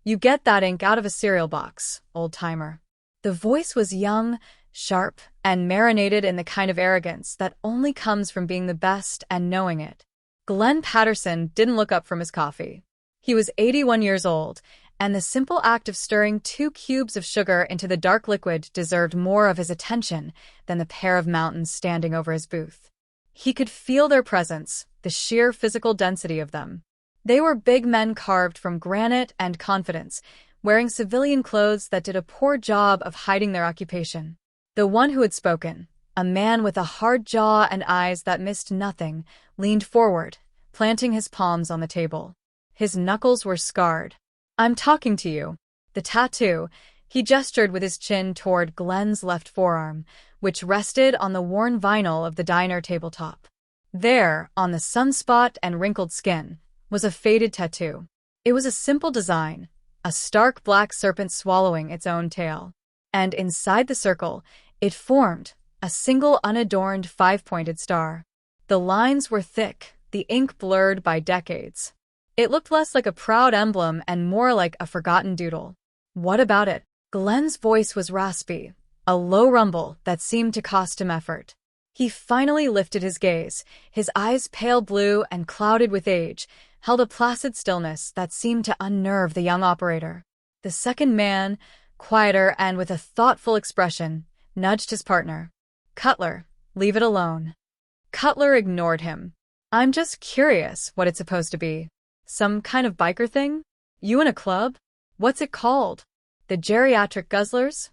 You get that ink out of a cereal box, old-timer. The voice was young, sharp, and marinated in the kind of arrogance that only comes from being the best and knowing it. Glenn Patterson didn't look up from his coffee. He was 81 years old, and the simple act of stirring 2 cubes of sugar into the dark liquid deserved more of his attention than the pair of mountains standing over his booth. He could feel their presence, the sheer physical density of them. They were big men carved from granite and confidence, wearing civilian clothes that did a poor job of hiding their occupation. The one who had spoken, a man with a hard jaw and eyes that missed nothing, leaned forward, planting his palms on the table. His knuckles were scarred. "I'm talking to you." The tattoo, he gestured with his chin toward Glenn's left forearm, which rested on the worn vinyl of the diner tabletop. There, on the sunspot and wrinkled skin, was a faded tattoo. It was a simple design, a stark black serpent swallowing its own tail. And inside the circle, it formed a single unadorned 5-pointed star. The lines were thick, the ink blurred by decades. It looked less like a proud emblem and more like a forgotten doodle. "What about it?" Glenn's voice was raspy, a low rumble that seemed to cost him effort. He finally lifted his gaze, his eyes pale blue and clouded with age, held a placid stillness that seemed to unnerve the young operator. The second man, quieter and with a thoughtful expression, nudged his partner. "Cutler, leave it alone." Cutler ignored him. "I'm just curious what it's supposed to be. Some kind of biker thing? You in a club? What's it called? The Geriatric Guzzlers?"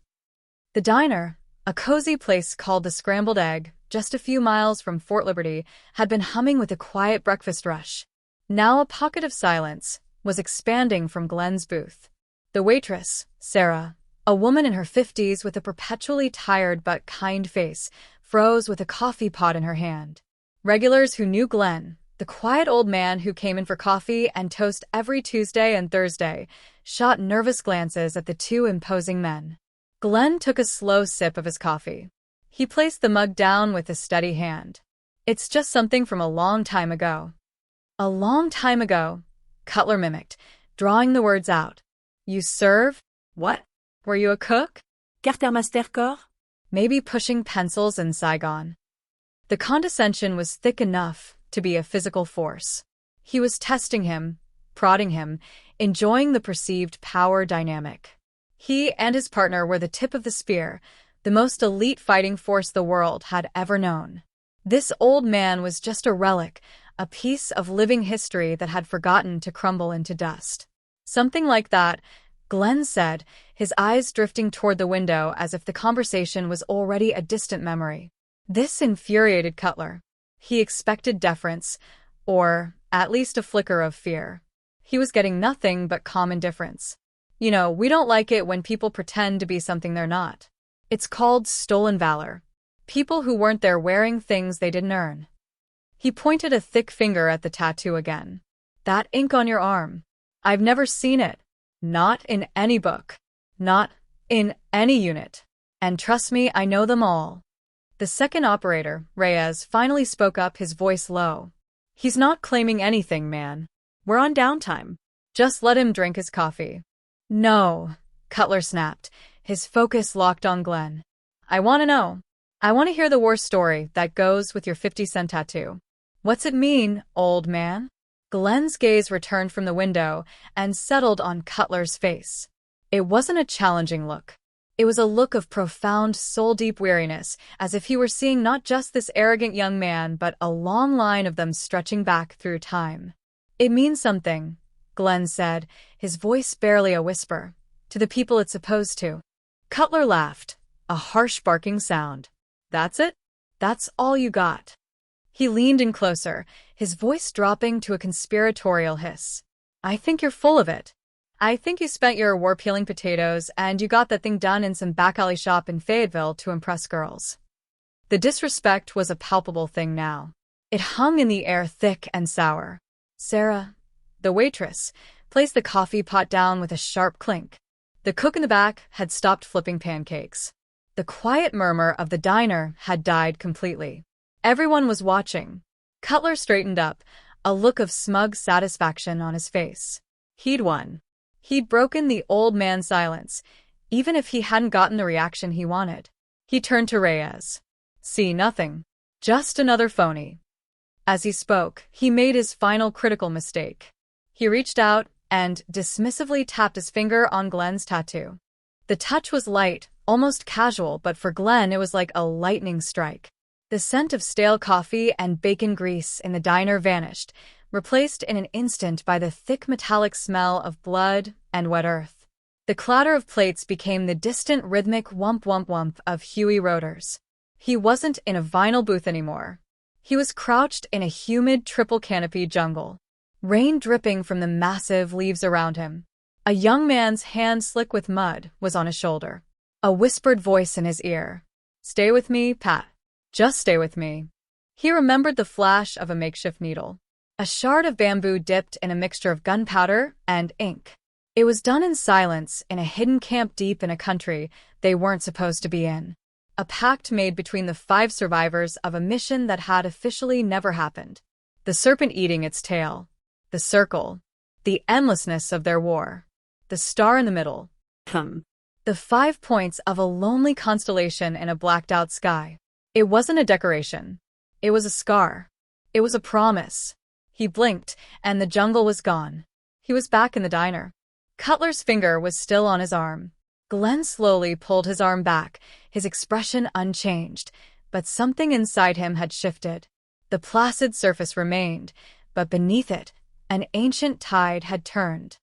The diner, a cozy place called the Scrambled Egg, just a few miles from Fort Liberty, had been humming with a quiet breakfast rush. Now a pocket of silence was expanding from Glenn's booth. The waitress, Sarah, a woman in her 50s with a perpetually tired but kind face, froze with a coffee pot in her hand. Regulars who knew Glenn, the quiet old man who came in for coffee and toast every Tuesday and Thursday, shot nervous glances at the 2 imposing men. Glenn took a slow sip of his coffee. He placed the mug down with a steady hand. "It's just something from a long time ago." "A long time ago," Cutler mimicked, drawing the words out. "You serve? What? Were you a cook?" Quartermaster Corps? "Maybe pushing pencils in Saigon." The condescension was thick enough to be a physical force. He was testing him, prodding him, enjoying the perceived power dynamic. He and his partner were the tip of the spear, the most elite fighting force the world had ever known. This old man was just a relic, a piece of living history that had forgotten to crumble into dust. "Something like that," Glenn said, his eyes drifting toward the window as if the conversation was already a distant memory. This infuriated Cutler. He expected deference, or at least a flicker of fear. He was getting nothing but calm indifference. "You know, we don't like it when people pretend to be something they're not. It's called stolen valor. People who weren't there wearing things they didn't earn." He pointed a thick finger at the tattoo again. "That ink on your arm. I've never seen it. Not in any book. Not in any unit. And trust me, I know them all." The second operator, Reyes, finally spoke up, his voice low. "He's not claiming anything, man. We're on downtime. Just let him drink his coffee." "No," Cutler snapped, his focus locked on Glenn. "I want to know. I want to hear the war story that goes with your 50-cent tattoo. What's it mean, old man?" Glenn's gaze returned from the window and settled on Cutler's face. It wasn't a challenging look. It was a look of profound, soul-deep weariness, as if he were seeing not just this arrogant young man, but a long line of them stretching back through time. "It means something," Glenn said, his voice barely a whisper, "to the people it's supposed to." Cutler laughed, a harsh barking sound. "That's it? That's all you got?" He leaned in closer, his voice dropping to a conspiratorial hiss. "I think you're full of it. I think you spent your war peeling potatoes and you got that thing done in some back alley shop in Fayetteville to impress girls." The disrespect was a palpable thing now. It hung in the air thick and sour. Sarah, the waitress, placed the coffee pot down with a sharp clink. The cook in the back had stopped flipping pancakes. The quiet murmur of the diner had died completely. Everyone was watching. Cutler straightened up, a look of smug satisfaction on his face. He'd won. He'd broken the old man's silence, even if he hadn't gotten the reaction he wanted. He turned to Reyes. "See, nothing. Just another phony." As he spoke, he made his final critical mistake. He reached out and dismissively tapped his finger on Glenn's tattoo. The touch was light, almost casual, but for Glenn it was like a lightning strike. The scent of stale coffee and bacon grease in the diner vanished, replaced in an instant by the thick metallic smell of blood and wet earth. The clatter of plates became the distant rhythmic whump whump whump of Huey Rotors. He wasn't in a vinyl booth anymore. He was crouched in a humid triple-canopied jungle, rain dripping from the massive leaves around him. A young man's hand slick with mud was on his shoulder. A whispered voice in his ear. "Stay with me, Pat. Just stay with me." He remembered the flash of a makeshift needle. A shard of bamboo dipped in a mixture of gunpowder and ink. It was done in silence in a hidden camp deep in a country they weren't supposed to be in. A pact made between the 5 survivors of a mission that had officially never happened. The serpent eating its tail. The circle. The endlessness of their war. The star in the middle. The 5 points of a lonely constellation in a blacked-out sky. It wasn't a decoration. It was a scar. It was a promise. He blinked, and the jungle was gone. He was back in the diner. Cutler's finger was still on his arm. Glenn slowly pulled his arm back, his expression unchanged, but something inside him had shifted. The placid surface remained, but beneath it, an ancient tide had turned.